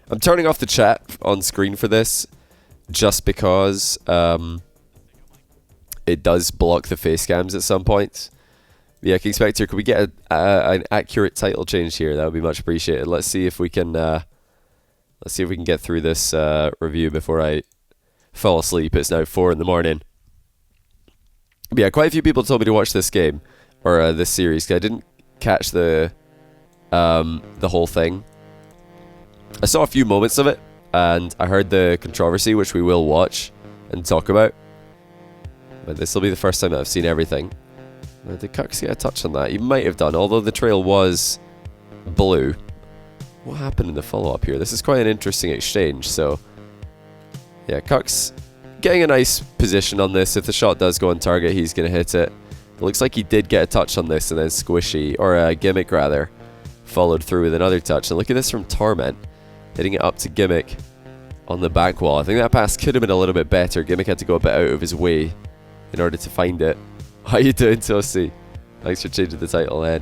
I'm turning off the chat on screen for this just because it does block the face cams at some points. Yeah, King Spectre, could we get an accurate title change here? That would be much appreciated. Let's see if we can get through this review before I fall asleep. It's now 4 a.m. But yeah, quite a few people told me to watch this game or this series because I didn't catch the whole thing. I saw a few moments of it, and I heard the controversy, which we will watch and talk about. But this will be the first time that I've seen everything. Did Kux get a touch on that? He might have done, although the trail was blue. What happened in the follow-up here? This is quite an interesting exchange, so... Yeah, Kux getting a nice position on this. If the shot does go on target, he's going to hit it. It looks like he did get a touch on this, and then Squishy, or Gimmick rather, followed through with another touch. And look at this from Torment, hitting it up to Gimmick on the back wall. I think that pass could have been a little bit better. Gimmick had to go a bit out of his way in order to find it. How you doing, Toasty? Thanks for changing the title, Ed.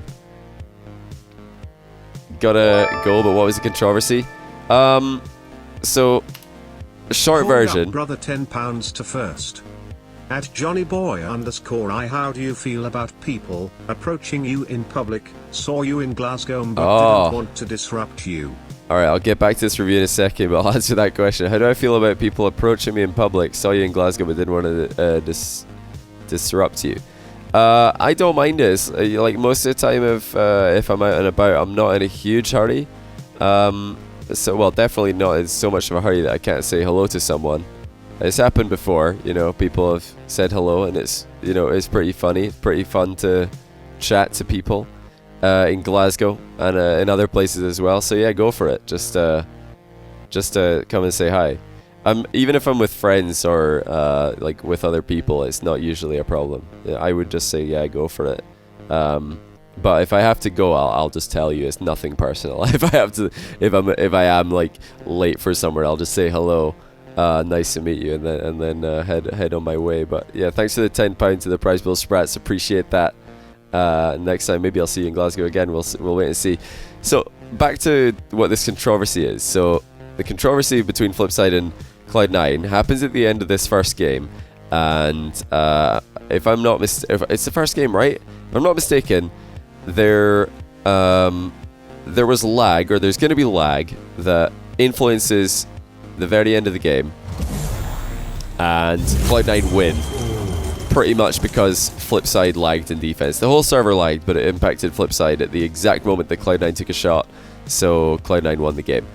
Gotta go, but what was the controversy? So, short version. Up, brother, £10 to first. At JohnnyBoy_I, how do you feel about people approaching you in public? Saw you in Glasgow but didn't want to disrupt you. Alright, I'll get back to this review in a second, but I'll answer that question. How do I feel about people approaching me in public? Saw you in Glasgow but didn't want to disrupt you. I don't mind it. Like most of the time, if I'm out and about, I'm not in a huge hurry. So, well, definitely not in so much of a hurry that I can't say hello to someone. It's happened before, you know. People have said hello, and it's, you know, it's pretty funny. It's pretty fun to chat to people in Glasgow and in other places as well. So yeah, go for it. Just come and say hi. Even if I'm with friends or like with other people, it's not usually a problem. I would just say, yeah, go for it. But if I have to go, I'll just tell you. It's nothing personal. If I am like late for somewhere, I'll just say hello. Nice to meet you, and then head on my way. But yeah, thanks for the £10 to the Prize Bill Sprats. Appreciate that. Next time, maybe I'll see you in Glasgow again. We'll wait and see. So back to what this controversy is. So the controversy between Flipside and Cloud9 happens at the end of this first game, and if it's the first game, right? If I'm not mistaken, there was lag, or there's going to be lag that influences the very end of the game, and Cloud9 win pretty much because Flipside lagged in defense. The whole server lagged, but it impacted Flipside at the exact moment that Cloud9 took a shot, so Cloud9 won the game.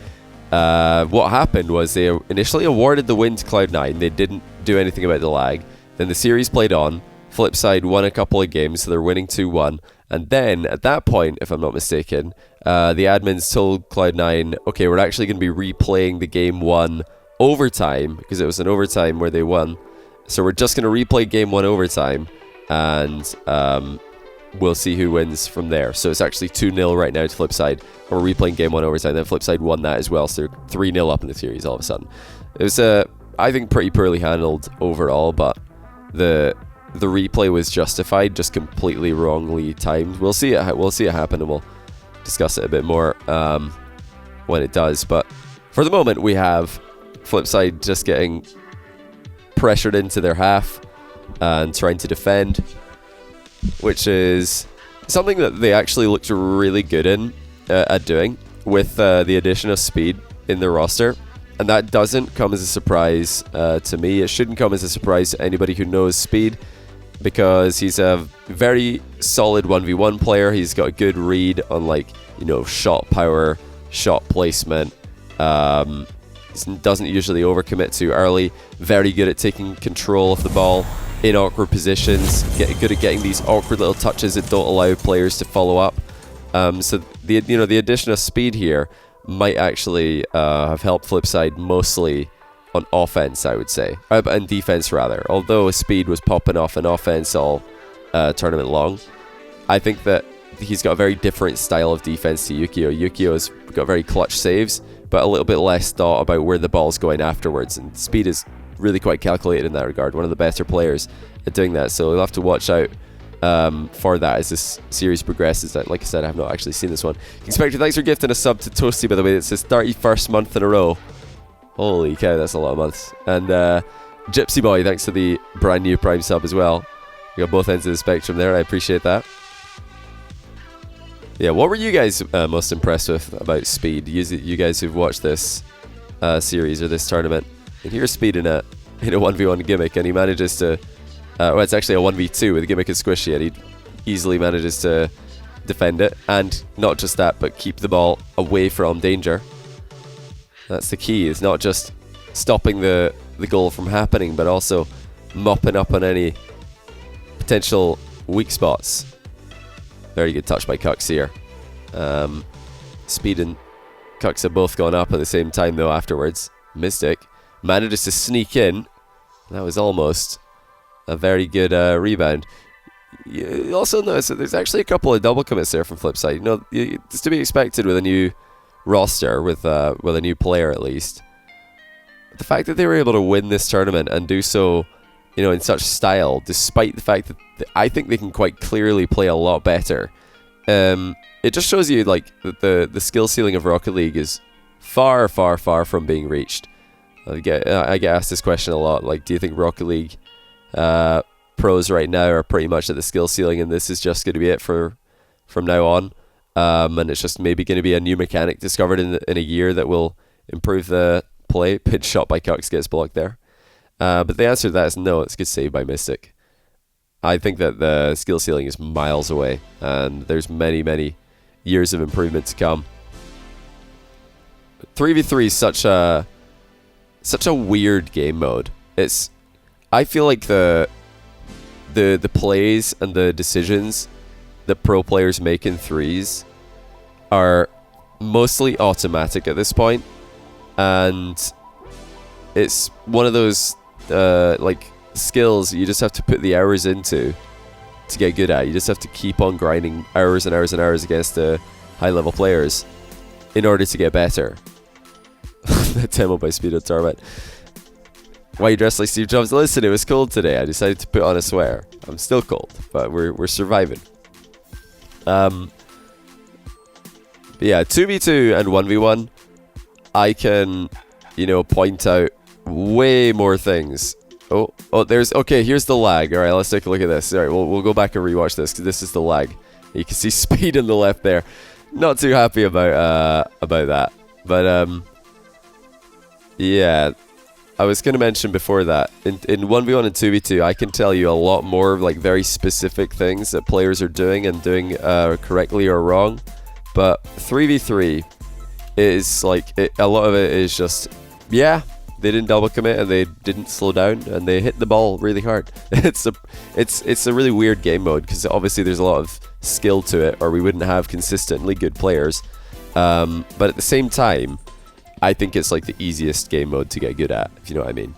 What happened was they initially awarded the win to Cloud9. They didn't do anything about the lag. Then the series played on. Flipside won a couple of games, so they're winning 2-1. And then, at that point, if I'm not mistaken, the admins told Cloud9, okay, we're actually going to be replaying the game 1 overtime, because it was an overtime where they won. So we're just going to replay game 1 overtime, and we'll see who wins from there. So it's actually 2-0 right now to Flipside. We're replaying game 1 overtime. Then Flipside won that as well, so they're 3-0 up in the series all of a sudden. It was, I think, pretty poorly handled overall, but the replay was justified, just completely wrongly timed. We'll see it happen, and we'll discuss it a bit more when it does. But for the moment, we have Flipside just getting pressured into their half and trying to defend, which is something that they actually looked really good at doing with the addition of speed in their roster. And that doesn't come as a surprise to me. It shouldn't come as a surprise to anybody who knows speed, because he's a very solid 1v1 player. He's got a good read on, like, you know, shot power, shot placement. Doesn't usually overcommit too early. Very good at taking control of the ball in awkward positions. Good at getting these awkward little touches that don't allow players to follow up. So the addition of speed here might actually have helped Flipside mostly on offense, I would say, and defense rather. Although speed was popping off in offense all tournament long, I think that he's got a very different style of defense to Yukio. Yukio's got very clutch saves, but a little bit less thought about where the ball's going afterwards. And speed is really quite calculated in that regard. One of the better players at doing that. So we'll have to watch out for that as this series progresses. Like I said, I have not actually seen this one. Inspector, thanks for gifting a sub to Toasty, by the way. It's his 31st month in a row. Holy cow, that's a lot of months. And Gypsy Boy, thanks for the brand new Prime sub as well. You got both ends of the spectrum there. I appreciate that. Yeah, what were you guys most impressed with about Speed? You guys who've watched this series or this tournament. And here's Speed in a 1v1 gimmick, and he manages to... well, it's actually a 1v2 with a gimmick and squishy, and he easily manages to defend it. And not just that, but keep the ball away from danger. That's the key. It's not just stopping the goal from happening, but also mopping up on any potential weak spots. Very good touch by Kux here. Speed and Kux have both gone up at the same time, though, afterwards. Mystic manages to sneak in. That was almost a very good rebound. You also notice that there's actually a couple of double commits there from Flipside. You know, it's to be expected with a new roster, with a new player at least. The fact that they were able to win this tournament and do so, you know, in such style, despite the fact that I think they can quite clearly play a lot better. It just shows you like that the skill ceiling of Rocket League is far, far, far from being reached. I get asked this question a lot. Like, do you think Rocket League pros right now are pretty much at the skill ceiling, and this is just going to be it from now on? And it's just maybe going to be a new mechanic discovered in a year that will improve the play. Pitch shot by Kux gets blocked there. But the answer to that is no. It's a good save by Mystic. I think that the skill ceiling is miles away, and there's many, many years of improvement to come. 3v3 is such a weird game mode. I feel like the plays and the decisions that pro players make in threes are mostly automatic at this point, and it's one of those like skills you just have to put the hours into to get good at. You just have to keep on grinding hours and hours and hours against the high level players in order to get better. The demo by Speed of Torment. Why you dressed like Steve Jobs? Listen, it was cold today. I decided to put on a sweater. I'm still cold, but we're surviving. But yeah, 2v2 and 1v1, I can, you know, point out way more things. Okay, here's the lag. Alright, let's take a look at this. Alright, we'll go back and rewatch this, because this is the lag. You can see Speed in the left there. Not too happy about that. But, yeah, I was going to mention before that, in 1v1 and 2v2, I can tell you a lot more like very specific things that players are doing and doing correctly or wrong. But 3v3 is like, a lot of it is just, yeah, they didn't double commit and they didn't slow down and they hit the ball really hard. It's a really weird game mode, because obviously there's a lot of skill to it, or we wouldn't have consistently good players. But at the same time, I think it's like the easiest game mode to get good at, if you know what I mean.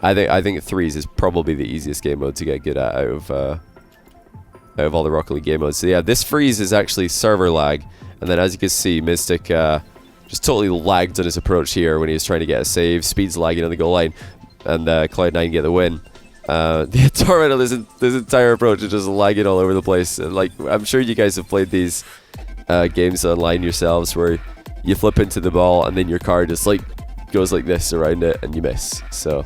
I think threes is probably the easiest game mode to get good at out of all the Rocket League game modes. So yeah, this freeze is actually server lag, and then as you can see, Mystic just totally lagged on his approach here when he was trying to get a save. Speed's lagging on the goal line, and Cloud9 get the win. The Torrent, this entire approach is just lagging all over the place. And like, I'm sure you guys have played these games online yourselves where you flip into the ball and then your car just like goes like this around it and you miss. So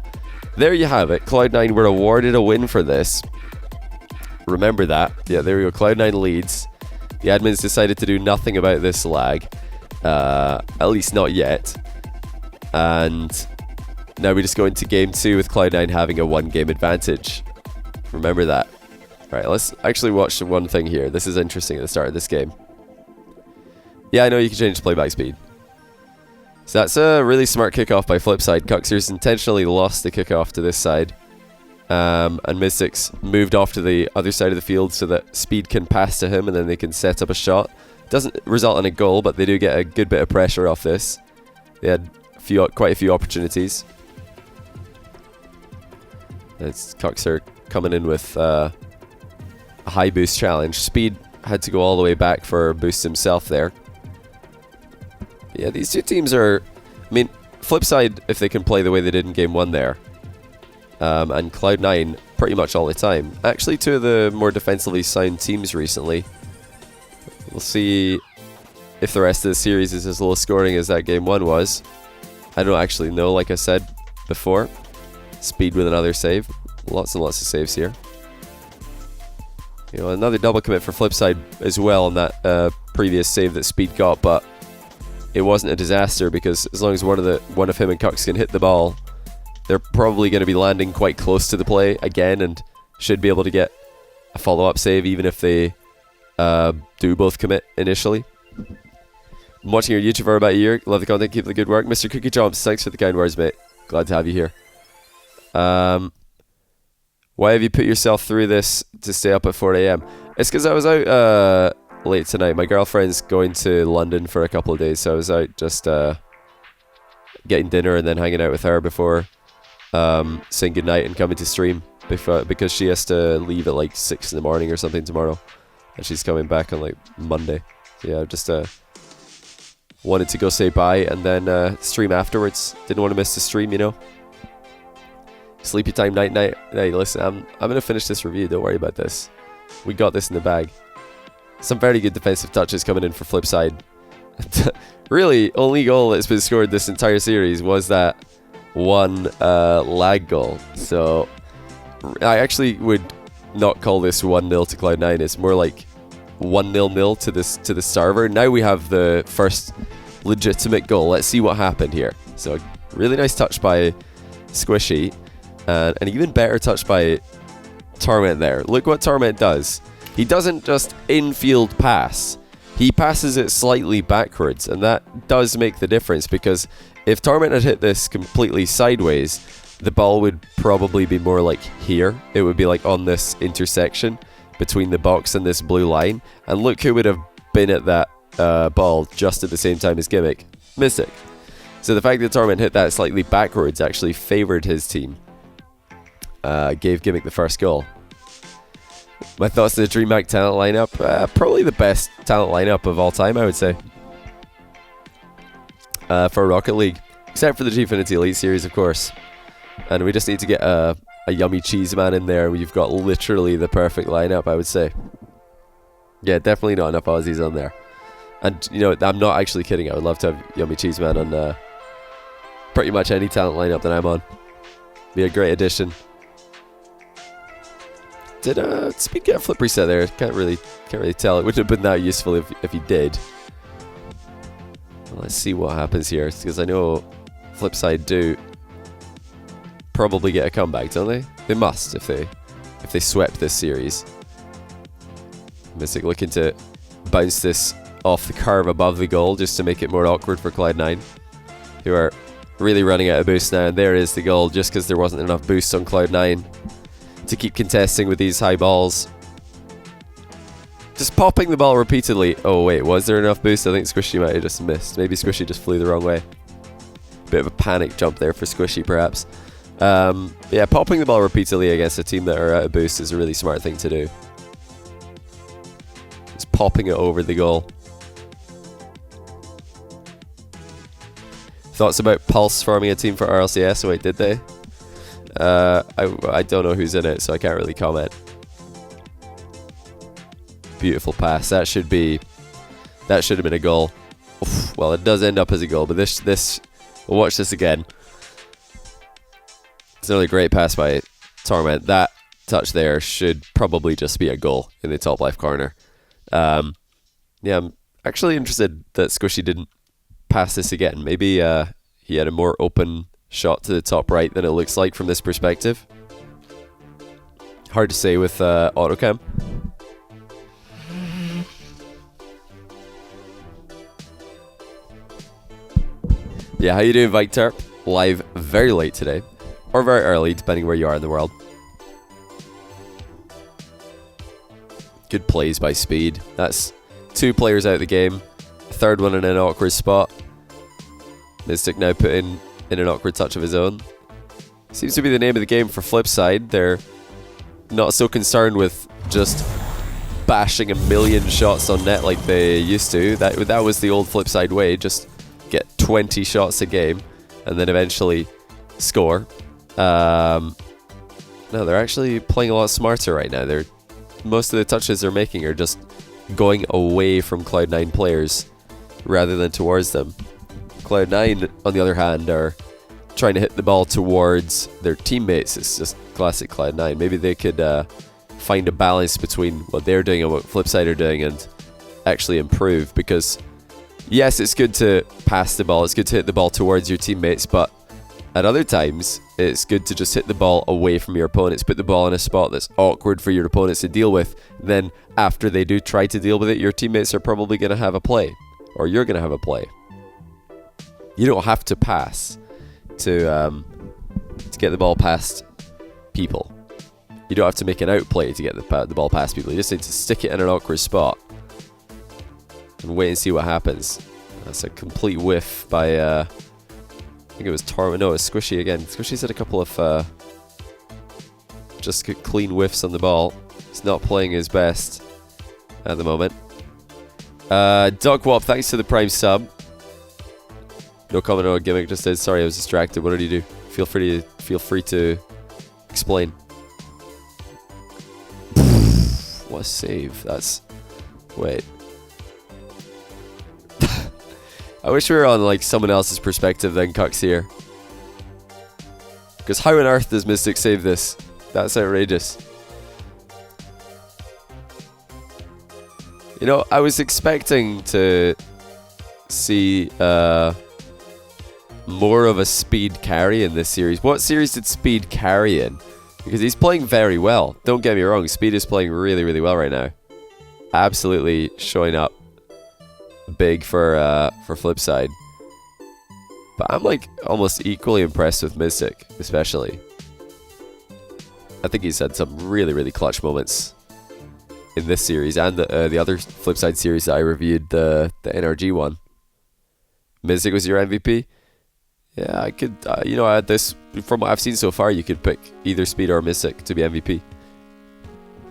there you have it. Cloud9 were awarded a win for this. Remember that. Yeah, there we go. Cloud9 leads. The admins decided to do nothing about this lag. At least not yet. And now we just go into game 2 with Cloud9 having a 1-game advantage. Remember that. Right, let's actually watch one thing here. This is interesting at the start of this game. Yeah, I know you can change playback speed. So that's a really smart kickoff by Flipside. Cuxers intentionally lost the kickoff to this side. And Mystics moved off to the other side of the field so that Speed can pass to him and then they can set up a shot. Doesn't result in a goal, but they do get a good bit of pressure off this. They had quite a few opportunities. It's Cuxer coming in with a high boost challenge. Speed had to go all the way back for a boost himself there. Yeah, these two teams are... I mean, Flipside, if they can play the way they did in Game 1 there, and Cloud9 pretty much all the time. Actually, two of the more defensively sound teams recently. We'll see if the rest of the series is as low scoring as that game 1 was. I don't actually know, like I said before. Speed with another save. Lots and lots of saves here. You know, another double commit for Flipside as well on that previous save that Speed got, but it wasn't a disaster because as long as one of him and Cux can hit the ball, they're probably going to be landing quite close to the play again and should be able to get a follow-up save even if they do both commit initially. I'm watching your YouTube for about a year. Love the content. Keep the good work. Mr. Cookie Jumps, thanks for the kind words, mate. Glad to have you here. Why have you put yourself through this to stay up at 4 a.m? It's because I was out late tonight. My girlfriend's going to London for a couple of days, so I was out just getting dinner and then hanging out with her before saying goodnight and coming to stream because she has to leave at like 6 in the morning or something tomorrow, and she's coming back on like Monday. So yeah, just wanted to go say bye and then stream afterwards. Didn't want to miss the stream, you know. Sleepy time, night. Hey, listen, I'm gonna finish this review. Don't worry about this. We got this in the bag. Some very good defensive touches coming in for Flipside. Really, only goal that's been scored this entire series was that one lag goal. So I actually would not call this 1-0 to Cloud9. It's more like 1-0 to the server. Now we have the first legitimate goal. Let's see what happened here. So really nice touch by Squishy. And an even better touch by Torment there. Look what Torment does. He doesn't just infield pass. He passes it slightly backwards, and that does make the difference because if Torment had hit this completely sideways, the ball would probably be more like here. It would be like on this intersection between the box and this blue line. And look who would have been at that ball just at the same time as Gimmick. Mystic. So the fact that Torment hit that slightly backwards actually favoured his team. Gave Gimmick the first goal. My thoughts on the DreamHack talent lineup? Probably the best talent lineup of all time, I would say. For Rocket League. Except for the Gfinity Elite Series, of course. And we just need to get a Yummy Cheese Man in there. We've got literally the perfect lineup, I would say. Yeah, definitely not enough Aussies on there. And, you know, I'm not actually kidding. I would love to have Yummy Cheese Man on pretty much any talent lineup that I'm on. Be a great addition. Did Speed get a flip reset there? Can't really tell. It wouldn't have been that useful if he did. Well, let's see what happens here, because I know Flipside do probably get a comeback, don't they? They must if they swept this series. Mystic looking to bounce this off the curve above the goal just to make it more awkward for Cloud9, who are really running out of boost now. And there is the goal, just because there wasn't enough boost on Cloud9 to keep contesting with these high balls. Just popping the ball repeatedly. Oh wait, was there enough boost? I think Squishy might have just missed. Maybe Squishy just flew the wrong way. Bit of a panic jump there for Squishy, perhaps. Yeah, popping the ball repeatedly against a team that are out of boost is a really smart thing to do. Just popping it over the goal. Thoughts about Pulse forming a team for RLCS? Wait, did they? I don't know who's in it, so I can't really comment. Beautiful pass. That should have been a goal. Oof, well, it does end up as a goal, but we'll watch this again. It's another great pass by Torment. That touch there should probably just be a goal in the top left corner. Yeah, I'm actually interested that Squishy didn't pass this again. Maybe he had a more open shot to the top right than it looks like from this perspective. Hard to say with autocam. Yeah, how you doing, Victor? Live very late today, or very early, depending where you are in the world. Good plays by Speed. That's 2 players out of the game. A third one in an awkward spot. Mystic now put in an awkward touch of his own. Seems to be the name of the game for Flipside. They're not so concerned with just bashing a million shots on net like they used to. That was the old Flipside way. Just get 20 shots a game and then eventually score. No, they're actually playing a lot smarter right now. Most of the touches they're making are just going away from Cloud9 players rather than towards them. Cloud9, on the other hand, are trying to hit the ball towards their teammates. It's just classic Cloud9. Maybe they could find a balance between what they're doing and what Flipside are doing and actually improve, because yes, it's good to pass the ball, it's good to hit the ball towards your teammates, but at other times it's good to just hit the ball away from your opponents, put the ball in a spot that's awkward for your opponents to deal with. Then after they do try to deal with it, your teammates are probably going to have a play, or you're going to have a play. You don't have to pass to get the ball past people. You don't have to make an outplay to get the ball past people. You just need to stick it in an awkward spot and wait and see what happens. That's a complete whiff by, I think it was Torment. No, it was Squishy again. Squishy's had a couple of just clean whiffs on the ball. He's not playing his best at the moment. Dogwop, thanks for the Prime sub. No comment on what Gimmick just did. Sorry, I was distracted. What did he do? Feel free to explain. What a save. That's... Wait. I wish we were on like someone else's perspective than Cucks here. Because how on earth does Mystic save this? That's outrageous. You know, I was expecting to see more of a Speed carry in this series. What series did Speed carry in? Because he's playing very well. Don't get me wrong, Speed is playing really, really well right now. Absolutely showing up big for Flipside. But I'm like almost equally impressed with Mystic, especially. I think he's had some really, really clutch moments in this series and the other Flipside series that I reviewed, the NRG one. Mystic was your MVP? Yeah, I could, you know, from what I've seen so far, you could pick either Speed or Mystic to be MVP.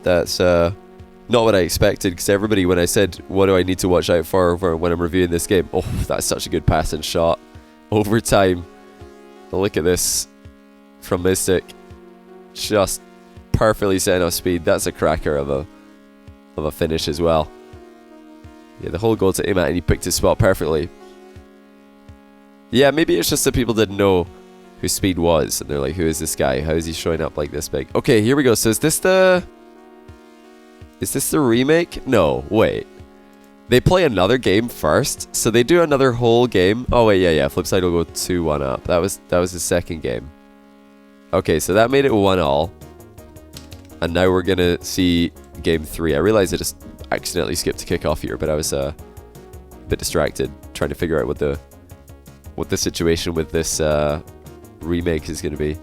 That's not what I expected, because everybody, when I said, what do I need to watch out for when I'm reviewing this game? Oh, that's such a good pass and shot. Overtime. Look at this from Mystic. Just perfectly setting off Speed. That's a cracker of a finish as well. Yeah, the whole goal to aim at, and he picked his spot perfectly. Yeah, maybe it's just that people didn't know who Speed was, and they're like, who is this guy? How is he showing up like this big? Okay, here we go. So is this the remake? No, wait. They play another game first, so they do another whole game. Oh wait, yeah. Flipside will go 2-1 up. That was the second game. Okay, so that made it 1-1. And now we're gonna see game 3. I realized I just accidentally skipped a kickoff here, but I was a bit distracted trying to figure out what the situation with this remake is going to be.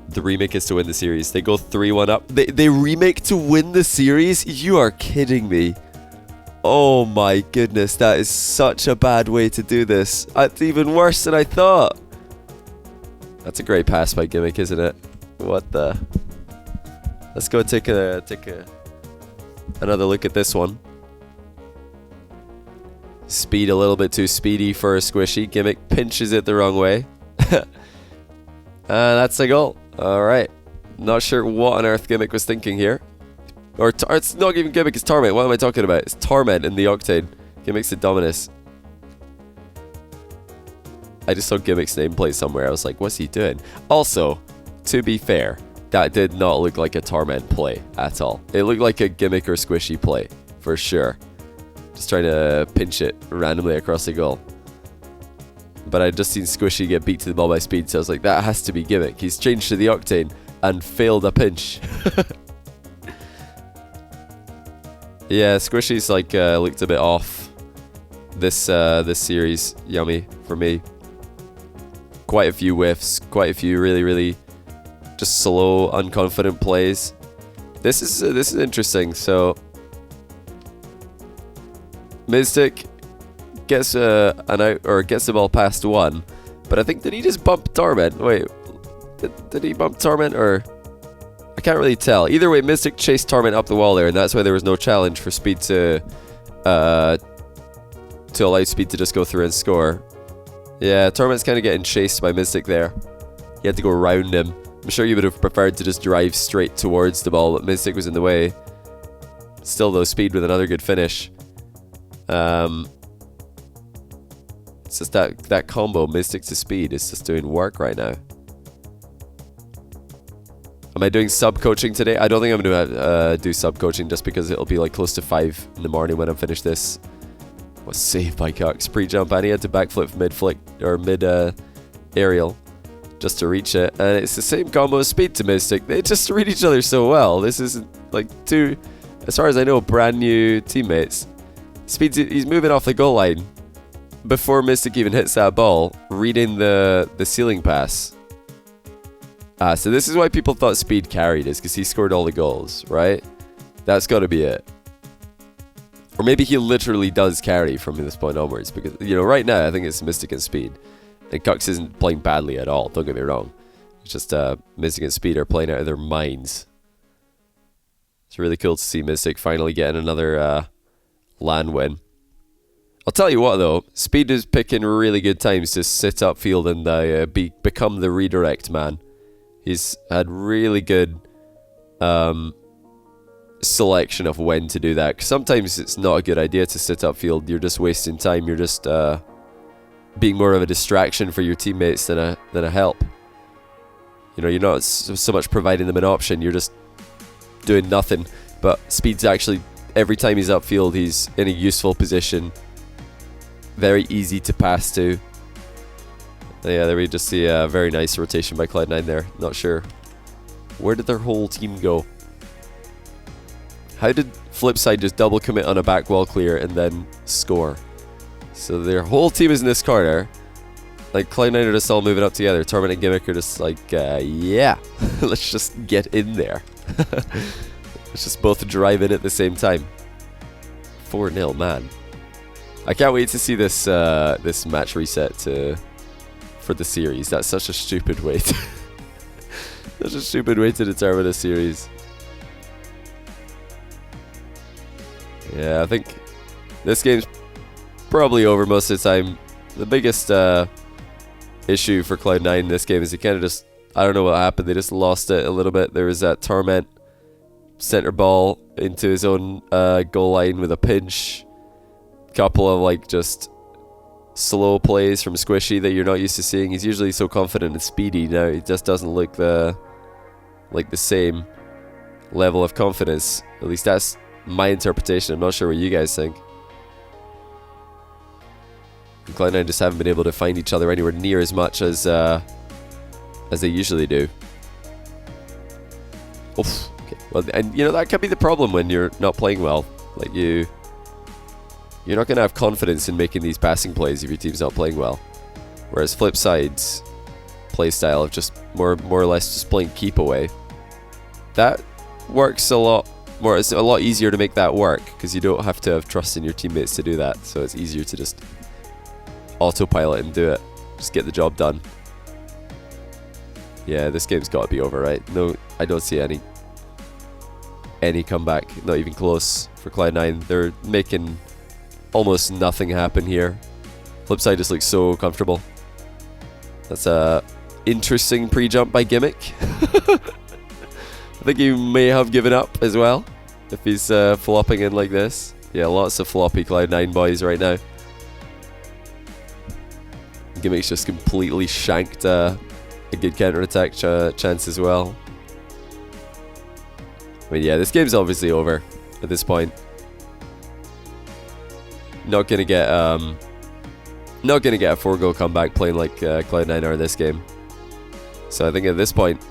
The remake is to win the series. They go 3-1 up. They remake to win the series? You are kidding me. Oh my goodness, that is such a bad way to do this. That's even worse than I thought. That's a great pass by Gimmick, isn't it? What the... Let's go take another look at this one. Speed a little bit too speedy for a Squishy. Gimmick pinches it the wrong way. And that's a goal. Alright. Not sure what on earth Gimmick was thinking here. Or it's not even Gimmick, it's Torment. What am I talking about? It's Torment in the Octane. Gimmick's the Dominus. I just saw Gimmick's nameplate somewhere. I was like, what's he doing? Also, to be fair, that did not look like a Torment play at all. It looked like a Gimmick or Squishy play, for sure. Just trying to pinch it randomly across the goal. But I'd just seen Squishy get beat to the ball by Speed, so I was like, that has to be Gimmick. He's changed to the Octane and failed a pinch. Yeah, Squishy's like looked a bit off this series. Yummy for me. Quite a few whiffs, quite a few really, really just slow, unconfident plays. This is interesting. So Mystic gets an out, or gets the ball past one, but I think, did he just bump Torment? Wait, did he bump Torment, or I can't really tell. Either way, Mystic chased Torment up the wall there, and that's why there was no challenge for Speed to allow Speed to just go through and score. Yeah, Torment's kind of getting chased by Mystic there. He had to go around him. I'm sure you would have preferred to just drive straight towards the ball, but Mystic was in the way. Still, though, Speed with another good finish. It's just that combo, Mystic to Speed, is just doing work right now. Am I doing sub-coaching today? I don't think I'm going to do sub-coaching just because it'll be like close to 5 in the morning when I'm finished this. Was saved by Cox. Pre-jump, and he had to backflip mid-flick, or mid-aerial, just to reach it. And it's the same combo as Speed to Mystic. They just read each other so well. This isn't like two, as far as I know, brand new teammates. Speed, he's moving off the goal line before Mystic even hits that ball, reading the ceiling pass. So this is why people thought Speed carried, is because he scored all the goals, right? That's got to be it. Or maybe he literally does carry from this point onwards, because, you know, right now I think it's Mystic and Speed. And Cux isn't playing badly at all, don't get me wrong. It's just Mystic and Speed are playing out of their minds. It's really cool to see Mystic finally getting another LAN win. I'll tell you what though, Speed is picking really good times to sit upfield and become the redirect man. He's had really good selection of when to do that. 'Cause sometimes it's not a good idea to sit upfield. You're just wasting time. You're just being more of a distraction for your teammates than a help. You know, you're not so much providing them an option. You're just doing nothing. But Speed's actually, every time he's upfield, he's in a useful position. Very easy to pass to. Yeah, there we just see a very nice rotation by Cloud9 there. Not sure. Where did their whole team go? How did Flipside just double commit on a back wall clear and then score? So their whole team is in this corner. Like, Cloud9 are just all moving up together. Torment and Gimmick are just like, yeah, let's just get in there. Let's just both drive in at the same time. 4-0, man. I can't wait to see this this match reset for the series. That's such a stupid way to such a stupid way to determine a series. Yeah, I think this game's probably over most of the time. The biggest issue for Cloud9 in this game is he kind of just, I don't know what happened, they just lost it a little bit. There was that Torment center ball into his own goal line with a pinch. Couple of like just slow plays from Squishy that you're not used to seeing. He's usually so confident and speedy. Now he just doesn't look the same level of confidence. At least that's my interpretation. I'm not sure what you guys think. Cloud9 just haven't been able to find each other anywhere near as much as they usually do. Oof. Okay. Well, and you know that could be the problem when you're not playing well. Like you're not going to have confidence in making these passing plays if your team's not playing well. Whereas Flipside's playstyle of just more or less just playing keep away, that works a lot more. It's a lot easier to make that work because you don't have to have trust in your teammates to do that. So it's easier to just autopilot and do it. Just get the job done. Yeah, this game's got to be over, right? No, I don't see any comeback. Not even close for Cloud9. They're making almost nothing happen here. Flipside just looks so comfortable. That's a interesting pre-jump by Gimmick. I think he may have given up as well if he's flopping in like this. Yeah, lots of floppy Cloud9 boys right now. Gimmick's just completely shanked a good counter-attack chance as well. I mean, yeah, this game's obviously over at this point. Not gonna get a 4-goal comeback playing like Cloud9 are in this game. So I think at this point,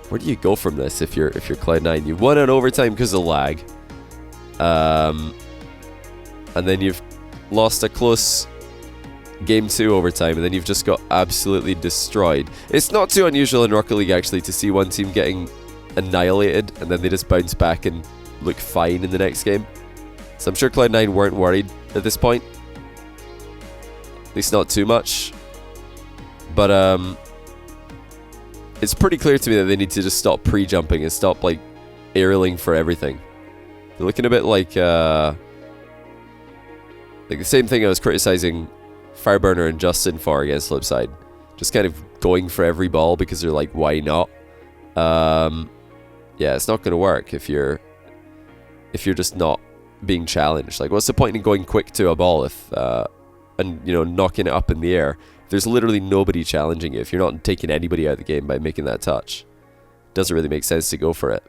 where do you go from this if you're Cloud9? You won in overtime because of lag, and then you've lost a close game 2 overtime, and then you've just got absolutely destroyed. It's not too unusual in Rocket League actually to see one team getting annihilated and then they just bounce back and look fine in the next game. So I'm sure Cloud9 weren't worried at this point. At least not too much. But it's pretty clear to me that they need to just stop pre-jumping and stop like aerialing for everything. They're looking a bit like the same thing I was criticizing Fireburner and Justin for against Flipside. Just kind of going for every ball because they're like, why not? Yeah, it's not going to work if you're just not being challenged. Like, what's the point in going quick to a ball if and you know, knocking it up in the air? There's literally nobody challenging you. If you're not taking anybody out of the game by making that touch, doesn't really make sense to go for it.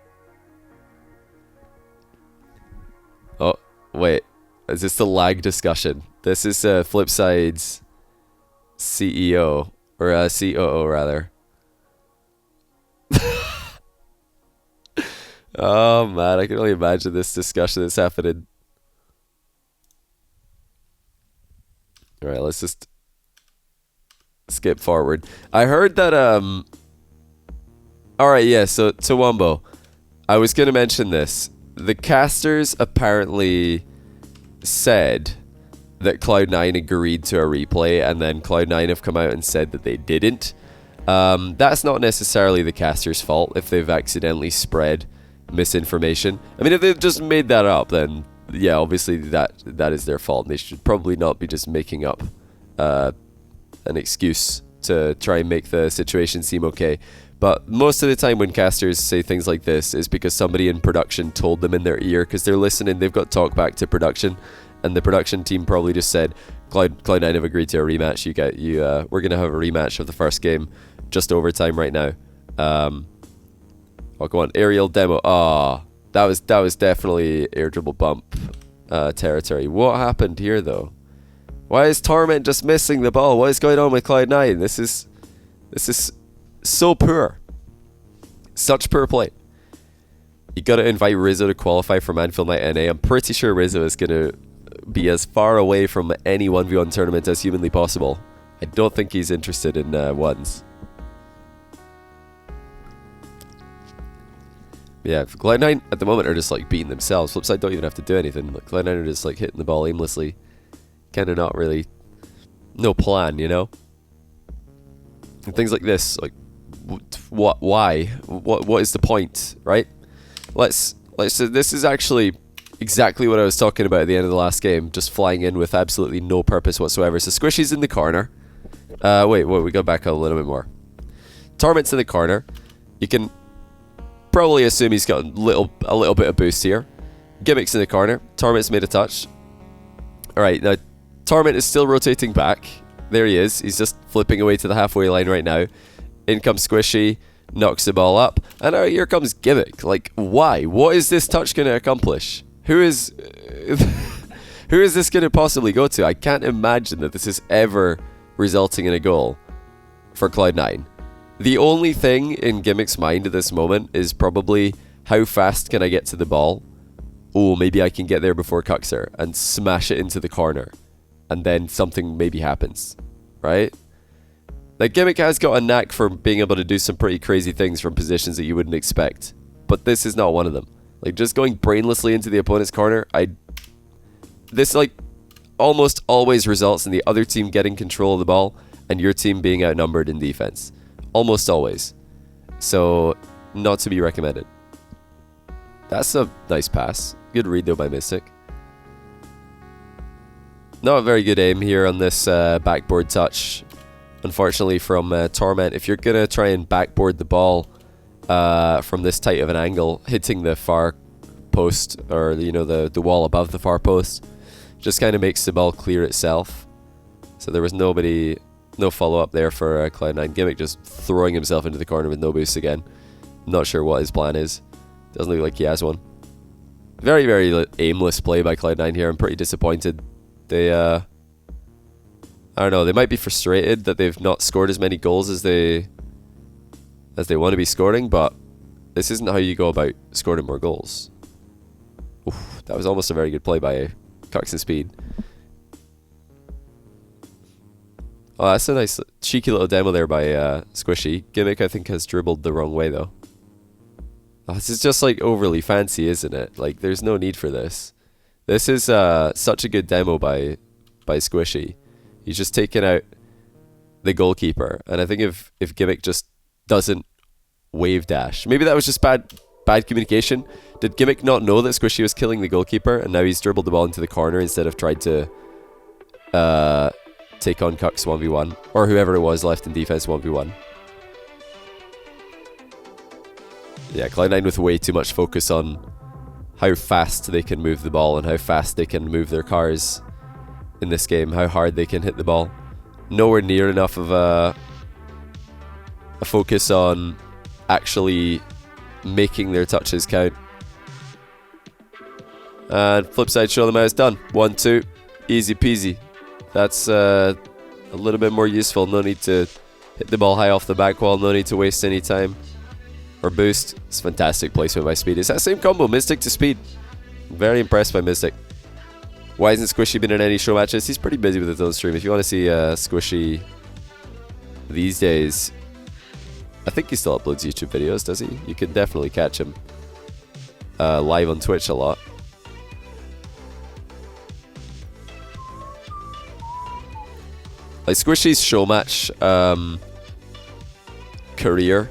Oh, wait. Is this the lag discussion? This is Flipside's CEO, or COO rather. Oh man, I can only imagine this discussion that's happening. Alright, let's just skip forward. I heard that alright, yeah, so to Wombo, I was gonna mention this. The casters apparently said that Cloud9 agreed to a replay, and then Cloud9 have come out and said that they didn't. That's not necessarily the casters' fault if they've accidentally spread misinformation. I mean, if they've just made that up, then yeah, obviously that is their fault. They should probably not be just making up an excuse to try and make the situation seem okay. But most of the time when casters say things like this is because somebody in production told them in their ear, because they're listening, they've got talk back to production, and the production team probably just said, Cloud9 have agreed to a rematch. We're gonna have a rematch of the first game, just overtime right now. Oh, go on, aerial demo. Ah, that was definitely air dribble bump territory. What happened here though? Why is Torment just missing the ball? What is going on with Cloud9? This is so poor. Such poor play. You gotta invite Rizzo to qualify for Manfield Night NA. I'm pretty sure Rizzo is gonna be as far away from any 1v1 tournament as humanly possible. I don't think he's interested in ones. Yeah, Cloud9 at the moment are just like beating themselves. Flipside don't even have to do anything. Like, Cloud9 are just like hitting the ball aimlessly. Kind of not really, no plan, you know? And things like this, like, what, why? What is the point, right? Let's this is actually exactly what I was talking about at the end of the last game, just flying in with absolutely no purpose whatsoever. So Squishy's in the corner. Wait, we go back a little bit more. Torment's in the corner. You can probably assume he's got a little bit of boost here. Gimmick's in the corner. Torment's made a touch. Alright, now Torment is still rotating back. There he is. He's just flipping away to the halfway line right now. In comes Squishy, knocks the ball up, and now here comes Gimmick. Like, why? What is this touch going to accomplish? Who is this going to possibly go to? I can't imagine that this is ever resulting in a goal for Cloud9. The only thing in Gimmick's mind at this moment is probably, how fast can I get to the ball? Oh, maybe I can get there before Cuxer and smash it into the corner. And then something maybe happens, right? Like, Gimmick has got a knack for being able to do some pretty crazy things from positions that you wouldn't expect. But this is not one of them. Like, just going brainlessly into the opponent's corner, this, like, almost always results in the other team getting control of the ball and your team being outnumbered in defense. Almost always. So, not to be recommended. That's a nice pass. Good read, though, by Mystic. Not a very good aim here on this backboard touch. Unfortunately, from Torment. If you're going to try and backboard the ball from this tight of an angle, hitting the far post, or, you know, the wall above the far post, just kind of makes the ball clear itself. So there was no follow-up there for Cloud9. Gimmick just throwing himself into the corner with no boost again. Not sure what his plan is. Doesn't look like he has one. Very, very aimless play by Cloud9 here. I'm pretty disappointed. They, I don't know, they might be frustrated that they've not scored as many goals as they want to be scoring, but this isn't how you go about scoring more goals. Oof, that was almost a very good play by Coxon Speed. Oh, that's a nice, cheeky little demo there by Squishy. Gimmick, I think, has dribbled the wrong way, though. Oh, this is just, like, overly fancy, isn't it? Like, there's no need for this. This is such a good demo by Squishy. He's just taken out the goalkeeper. And I think if Gimmick just doesn't wave dash. Maybe that was just bad communication. Did Gimmick not know that Squishy was killing the goalkeeper, and now he's dribbled the ball into the corner instead of tried to take on Cucks 1v1, or whoever it was left in defense 1v1. Yeah, Cloud9 with way too much focus on how fast they can move the ball and how fast they can move their cars in this game, how hard they can hit the ball. Nowhere near enough of a focus on actually making their touches count. And Flipside show them how it's done. 1-2, easy peasy. That's a little bit more useful. No need to hit the ball high off the back wall. No need to waste any time or boost. It's fantastic placement by Speed. It's that same combo, Mystic to Speed. Very impressed by Mystic. Why hasn't Squishy been in any show matches? He's pretty busy with his own stream. If you want to see Squishy these days, I think he still uploads YouTube videos, does he? You can definitely catch him live on Twitch a lot. Like Squishy's show match career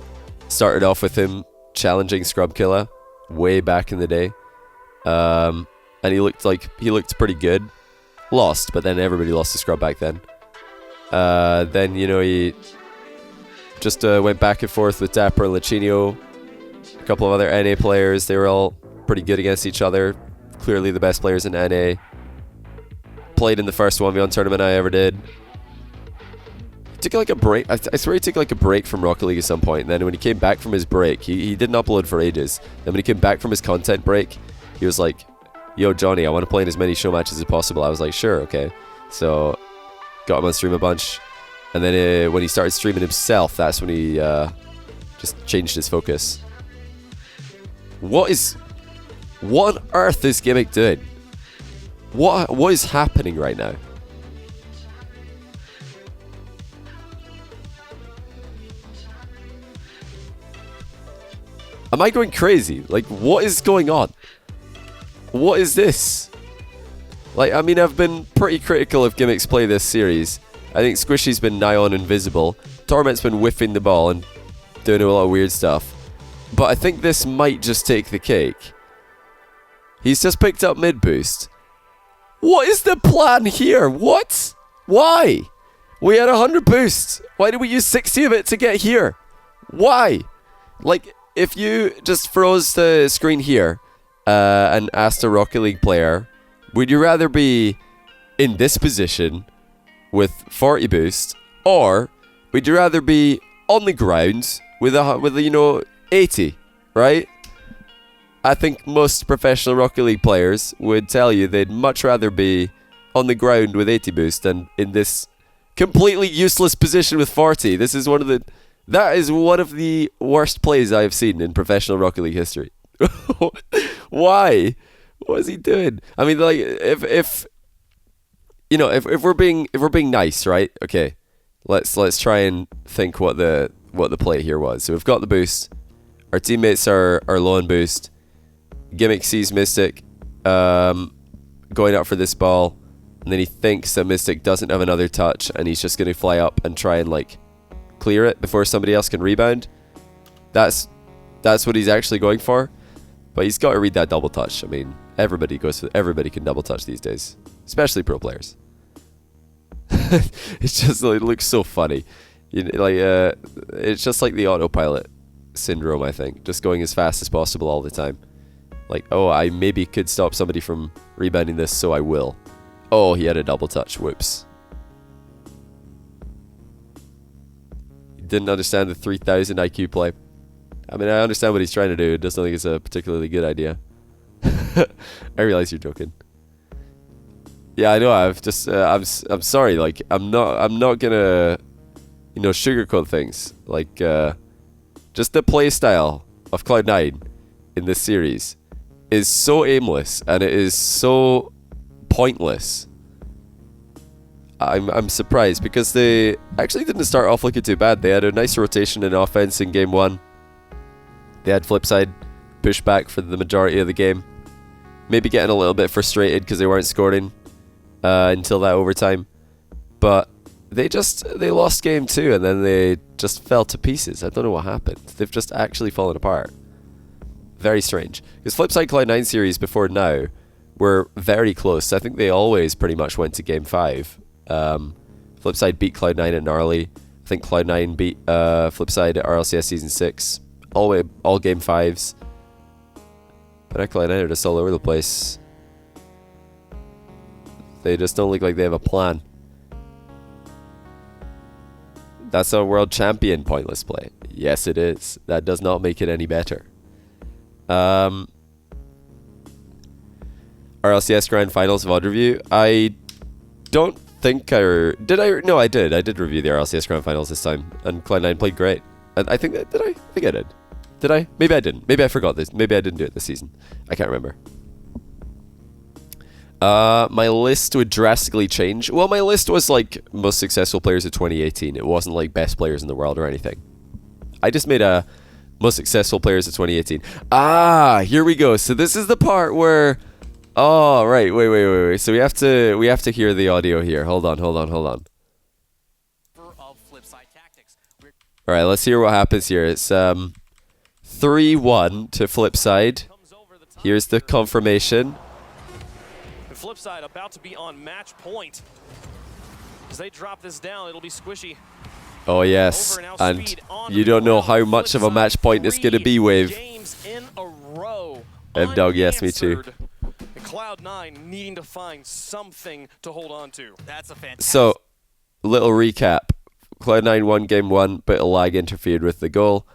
started off with him challenging Scrubkilla way back in the day, and he looked pretty good. Lost, but then everybody lost to Scrub back then. Then he just went back and forth with Dapper and Lachinio, a couple of other NA players. They were all pretty good against each other. Clearly the best players in NA. Played in the first 1v1 tournament I ever did. Took like a break. I swear he took like a break from Rocket League at some point. And then when he came back from his break, he didn't upload for ages. Then when he came back from his content break, he was like, "Yo, Johnny, I want to play in as many show matches as possible." I was like, "Sure, okay." So got him on stream a bunch. And then when he started streaming himself, that's when he just changed his focus. What on earth is Gimmick doing? What is happening right now? Am I going crazy? Like, what is going on? What is this? Like, I mean, I've been pretty critical of Gimmick's play this series. I think Squishy's been nigh on invisible. Torment's been whiffing the ball and doing a lot of weird stuff. But I think this might just take the cake. He's just picked up mid boost. What is the plan here? What? Why? We had 100 boosts. Why did we use 60 of it to get here? Why? Like, if you just froze the screen here and asked a Rocket League player, would you rather be in this position with 40 boost, or would you rather be on the ground with a 80, right? I think most professional Rocket League players would tell you they'd much rather be on the ground with 80 boost than in this completely useless position with 40. That is one of the worst plays I have seen in professional Rocket League history. Why? What is he doing? I mean, like, if we're being nice, right? Okay, let's try and think what the play here was. So we've got the boost. Our teammates are low on boost. Gimmick sees Mystic going up for this ball, and then he thinks that Mystic doesn't have another touch, and he's just going to fly up and try and like clear it before somebody else can rebound. That's what he's actually going for. But he's got to read that double touch. I mean, everybody can double touch these days, especially pro players. It's just it looks so funny. It's just like the autopilot syndrome, I think. Just going as fast as possible all the time. Like, oh, I maybe could stop somebody from rebounding this, so I will. Oh, he had a double touch. Whoops. Didn't understand the 3000 IQ play. I mean, I understand what he's trying to do. I just don't think it's a particularly good idea. I realize you're joking. Yeah, I know. I'm sorry. Like, I'm not gonna, sugarcoat things. Like, just the play style of Cloud9 in this series is so aimless and it is so pointless. I'm surprised because they actually didn't start off looking too bad. They had a nice rotation in offense in game 1. They had Flipside push back for the majority of the game. Maybe getting a little bit frustrated because they weren't scoring until that overtime. But they lost game 2 and then they just fell to pieces. I don't know what happened. They've just actually fallen apart. Very strange. Because Flipside Cloud9 series before now were very close. I think they always pretty much went to game 5. Flipside beat Cloud9 at Gnarly. I think Cloud9 beat Flipside at RLCS Season 6. All game 5s. But Cloud9 are just all over the place. They just don't look like they have a plan. That's a world champion pointless play. Yes, it is. That does not make it any better. RLCS Grand Finals VOD review. I don't think did I? No, I did. I did review the RLCS Grand Finals this time, and Cloud9 played great. And I think I think I did. Did I? Maybe I didn't. Maybe I forgot this. Maybe I didn't do it this season. I can't remember. My list would drastically change. Well, my list was like most successful players of 2018. It wasn't like best players in the world or anything. I just made a most successful players of 2018. Ah, here we go. So this is the part where, oh right, wait. So we have to hear the audio here. Hold on. All right, let's hear what happens here. It's 3-1 to Flipside. Here's the confirmation. Flipside about to be on match point. As they drop this down, it'll be squishy. Oh yes, and you don't know how much of a match point it's going to be, Wave. Games in a row. M-Dog, yes, me too. Cloud9 needing to find something to hold on to. That's a fantastic. So, little recap. Cloud9 won game 1, but a lag interfered with the goal.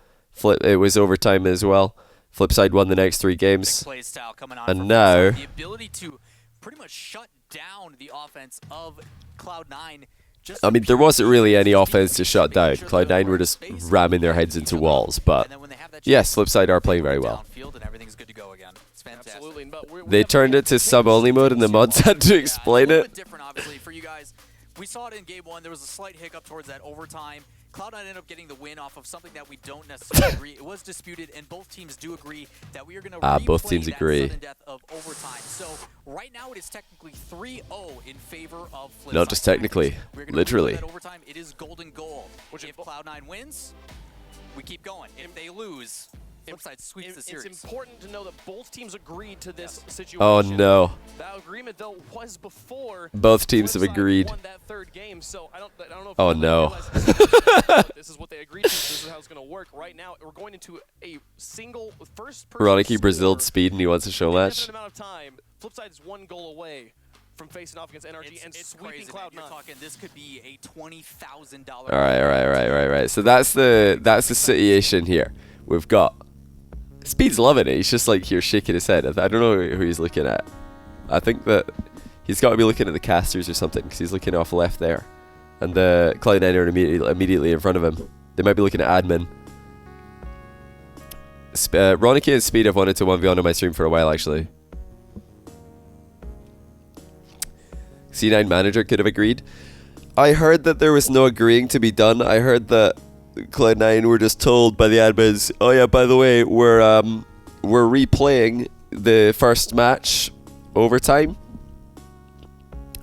It was overtime as well. Flipside won the next 3 games. And now, the ability to pretty much shut down the offense of Cloud9. I mean, there wasn't really any offense to shut down. Cloud9 were just ramming their heads into walls, but yes, Flipside are playing very well. They turned it to sub-only mode and the mods had to explain it. Different, obviously, for you guys. We saw it in game 1. There was a slight hiccup towards that overtime. Cloud9 ended up getting the win off of something that we don't necessarily agree. It was disputed, and both teams do agree that we are going to replay both teams agree. that sudden death of overtime. So right now it is technically 3-0 in favor of Flipside. Not just technically, literally. That overtime, it is golden goal. If Cloud9 wins, we keep going. If they lose, Flipside sweeps the series. It's important to know that both teams agreed to this situation. Oh no. That agreement though was before both teams have agreed. Won that third game, so I don't know if oh no. This is what they agreed to. This is how it's going to work. Right now, we're going into a single first-person Ronicky Braziled speed and he wants a show match. Amount of time. Flipside is 1 goal away from facing off against NRG and sweeping Cloud9. You're talking, this could be a $20,000. All right. So that's the situation here. We've got Speed's loving it. He's just like here shaking his head. I don't know who he's looking at. I think that he's got to be looking at the casters or something because he's looking off left there. And the Cloud9 are immediately in front of him. They might be looking at admin. Ronicky and Speed have wanted to 1v1 on my stream for a while actually. C9 manager could have agreed. I heard that there was no agreeing to be done. I heard that Cloud9 were just told by the admins, oh yeah, by the way, we're replaying the first match overtime.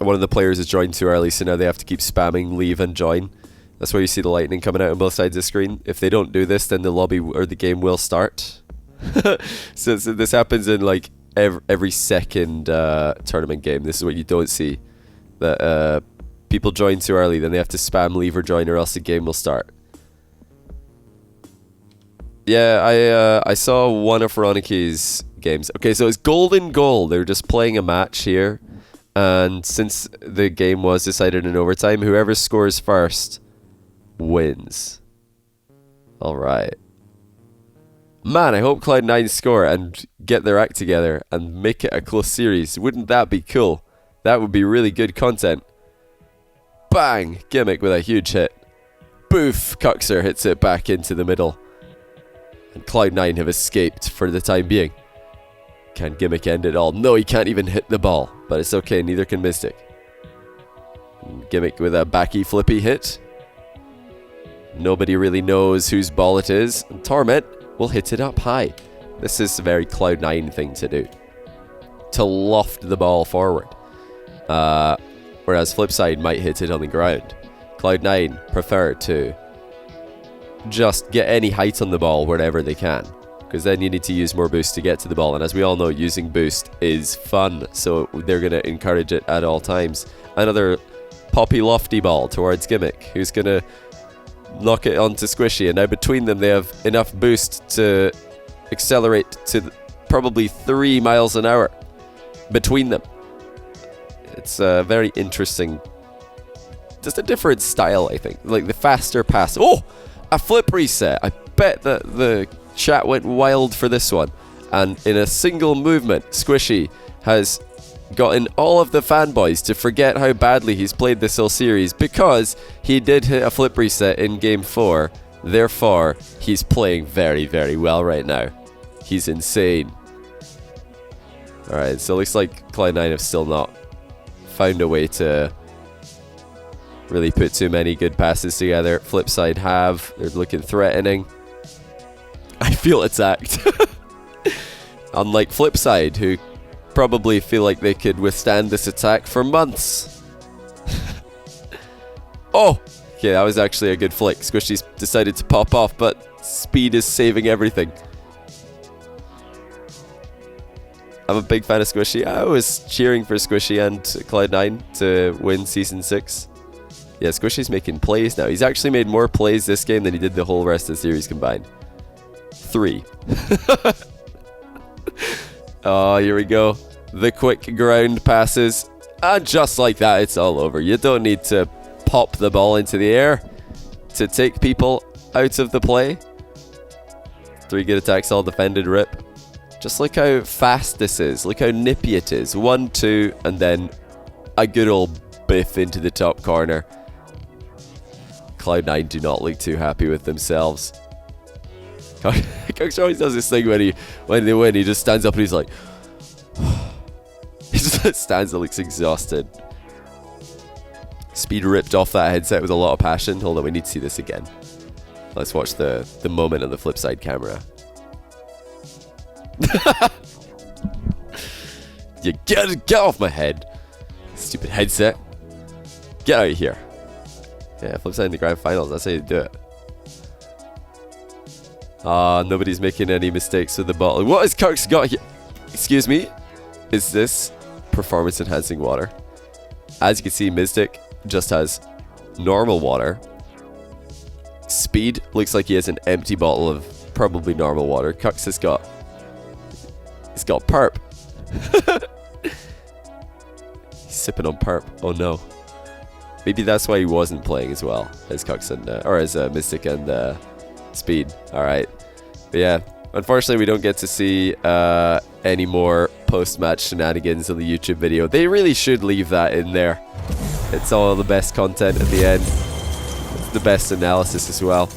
And one of the players has joined too early, so now they have to keep spamming leave and join. That's why you see the lightning coming out on both sides of the screen. If they don't do this, then the lobby or the game will start. so this happens in like every second tournament game. This is what you don't see. That people join too early, then they have to spam leave or join, or else the game will start. Yeah, I saw one of Veronic's games. Okay, so it's golden goal. They're just playing a match here. And since the game was decided in overtime, whoever scores first wins. Alright. Man, I hope Cloud9 score and get their act together and make it a close series. Wouldn't that be cool? That would be really good content. Bang! Gimmick with a huge hit. Boof! Cuxer hits it back into the middle. And Cloud9 have escaped for the time being. Can Gimmick end it all? No, he can't even hit the ball. But it's okay, neither can Mystic. And Gimmick with a backy flippy hit. Nobody really knows whose ball it is. And Torment will hit it up high. This is a very Cloud9 thing to do. To loft the ball forward. Whereas Flipside might hit it on the ground. Cloud9 prefer to just get any height on the ball wherever they can, because then you need to use more boost to get to the ball, and as we all know, using boost is fun, so they're going to encourage it at all times. Another Poppy Lofty Ball towards Gimmick, who's going to knock it onto Squishy, and now between them they have enough boost to accelerate to probably 3 miles an hour between them. It's very interesting. Just a different style, I think. Like the faster pass. Oh! A flip reset. I bet that the chat went wild for this one. And in a single movement, Squishy has gotten all of the fanboys to forget how badly he's played this whole series because he did hit a flip reset in Game 4. Therefore, he's playing very, very well right now. He's insane. Alright, so it looks like Cloud9 have still not found a way to really put too many good passes together. Flipside have. They're looking threatening. I feel attacked. Unlike Flipside, who probably feel like they could withstand this attack for months. Oh! Okay, that was actually a good flick. Squishy's decided to pop off, but speed is saving everything. I'm a big fan of Squishy. I was cheering for Squishy and Cloud9 to win Season 6. Yeah, Squishy's making plays now. He's actually made more plays this game than he did the whole rest of the series combined. 3. Oh, here we go. The quick ground passes. And just like that, it's all over. You don't need to pop the ball into the air to take people out of the play. 3 good attacks, all defended, rip. Just look how fast this is. Look how nippy it is. 1, 2, and then a good old biff into the top corner. Cloud9 do not look too happy with themselves. Cox always does this thing when they win. He just stands up and he's like... he just stands and looks exhausted. Speed ripped off that headset with a lot of passion. Hold on, we need to see this again. Let's watch the moment on the flip side camera. You get off my head, stupid headset. Get out of here. Yeah, Flipside in the grand finals. That's how you do it. Nobody's making any mistakes with the bottle. What has Kirk's got here? Excuse me? Is this performance enhancing water? As you can see, Mystic just has normal water. Speed looks like he has an empty bottle of probably normal water. Kux has got... he's got perp. He's sipping on perp. Oh no. Maybe that's why he wasn't playing as well as Kux and... or as Mystic and Speed. Alright. But yeah, unfortunately we don't get to see any more post-match shenanigans in the YouTube video. They really should leave that in there. It's all the best content at the end. It's the best analysis as well.